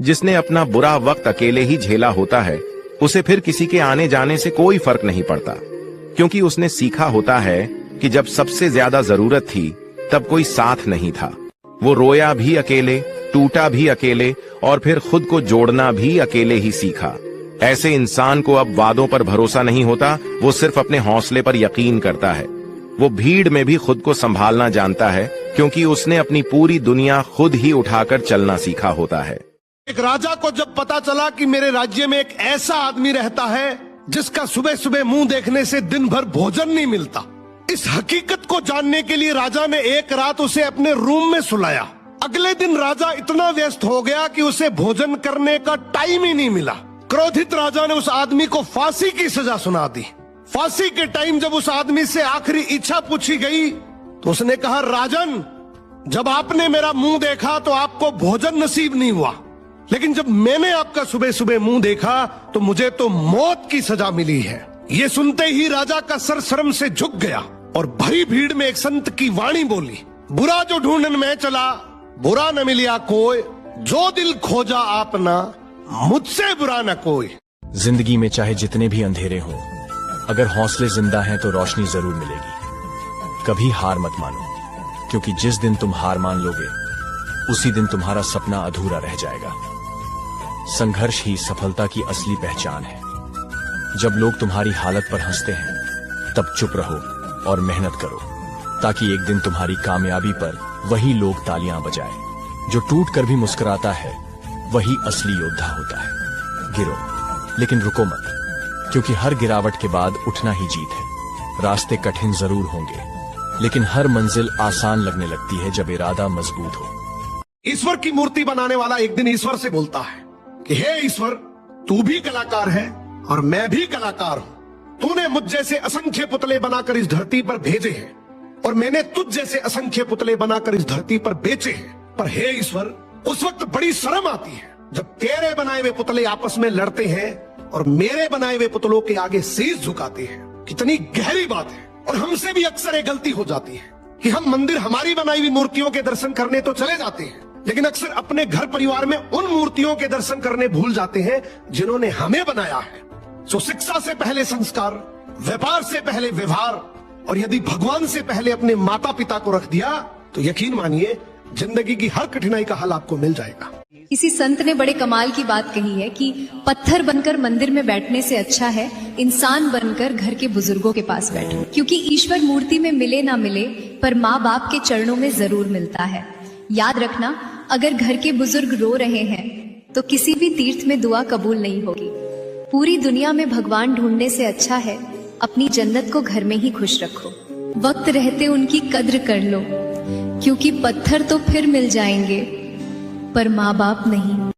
जिसने अपना बुरा वक्त अकेले ही झेला होता है, उसे फिर किसी के आने जाने से कोई फर्क नहीं पड़ता, क्योंकि उसने सीखा होता है कि जब सबसे ज्यादा जरूरत थी तब कोई साथ नहीं था। वो रोया भी अकेले, टूटा भी अकेले और फिर खुद को जोड़ना भी अकेले ही सीखा। ऐसे इंसान को अब वादों पर भरोसा नहीं होता, वो सिर्फ अपने हौसले पर यकीन करता है। वो भीड़ में भी खुद को संभालना जानता है, क्योंकि उसने अपनी पूरी दुनिया खुद ही उठाकर चलना सीखा होता है। एक राजा को जब पता चला कि मेरे राज्य में एक ऐसा आदमी रहता है जिसका सुबह सुबह मुंह देखने से दिन भर भोजन नहीं मिलता, इस हकीकत को जानने के लिए राजा ने एक रात उसे अपने रूम में सुलाया। अगले दिन राजा इतना व्यस्त हो गया कि उसे भोजन करने का टाइम ही नहीं मिला। क्रोधित राजा ने उस आदमी को फांसी की सजा सुना दी। फांसी के टाइम जब उस आदमी से आखिरी इच्छा पूछी गई तो उसने कहा, राजन, जब आपने मेरा मुंह देखा तो आपको भोजन नसीब नहीं हुआ, लेकिन जब मैंने आपका सुबह सुबह मुंह देखा तो मुझे तो मौत की सजा मिली है। ये सुनते ही राजा का सर शर्म से झुक गया और भरी भीड़ में एक संत की वाणी बोली, बुरा जो ढूंढन में चला, बुरा न मिलिया कोई, जो दिल खोजा आपना, मुझसे बुरा न कोई। जिंदगी में चाहे जितने भी अंधेरे हों, अगर हौसले जिंदा हैं तो रोशनी जरूर मिलेगी। कभी हार मत मानो, क्योंकि जिस दिन तुम हार मान लोगे उसी दिन तुम्हारा सपना अधूरा रह जाएगा। संघर्ष ही सफलता की असली पहचान है। जब लोग तुम्हारी हालत पर हंसते हैं तब चुप रहो और मेहनत करो, ताकि एक दिन तुम्हारी कामयाबी पर वही लोग तालियां बजाएं। जो टूट कर भी मुस्कुराता है वही असली योद्धा होता है। गिरो लेकिन रुको मत, क्योंकि हर गिरावट के बाद उठना ही जीत है। रास्ते कठिन जरूर होंगे, लेकिन हर मंजिल आसान लगने लगती है जब इरादा मजबूत हो। ईश्वर की मूर्ति बनाने वाला एक दिन ईश्वर से बोलता है कि हे ईश्वर, तू भी कलाकार है और मैं भी कलाकार हूँ। तूने मुझ जैसे असंख्य पुतले बनाकर इस धरती पर भेजे हैं और मैंने तुझ जैसे असंख्य पुतले बनाकर इस धरती पर बेचे हैं। पर हे ईश्वर, उस वक्त बड़ी शर्म आती है जब तेरे बनाए हुए पुतले आपस में लड़ते हैं और मेरे बनाए हुए पुतलों के आगे शीश झुकाते हैं। कितनी गहरी बात है। और हमसे भी अक्सर एक गलती हो जाती है कि हम मंदिर हमारी बनाई हुई मूर्तियों के दर्शन करने तो चले जाते हैं, लेकिन अक्सर अपने घर परिवार में उन मूर्तियों के दर्शन करने भूल जाते हैं जिन्होंने हमें बनाया है। सो शिक्षा से पहले संस्कार, व्यापार से पहले व्यवहार, और यदि भगवान से पहले अपने माता पिता को रख दिया तो यकीन मानिए जिंदगी की हर कठिनाई का हल आपको मिल जाएगा। इसी संत ने बड़े कमाल की बात कही है कि पत्थर बनकर मंदिर में बैठने से अच्छा है इंसान बनकर घर के बुजुर्गों के पास बैठो, क्योंकि ईश्वर मूर्ति में मिले ना मिले पर माँ बाप के चरणों में जरूर मिलता है। याद रखना, अगर घर के बुजुर्ग रो रहे हैं तो किसी भी तीर्थ में दुआ कबूल नहीं होगी। पूरी दुनिया में भगवान ढूंढने से अच्छा है अपनी जन्नत को घर में ही खुश रखो। वक्त रहते उनकी कद्र कर लो, क्योंकि पत्थर तो फिर मिल जाएंगे पर माँ बाप नहीं।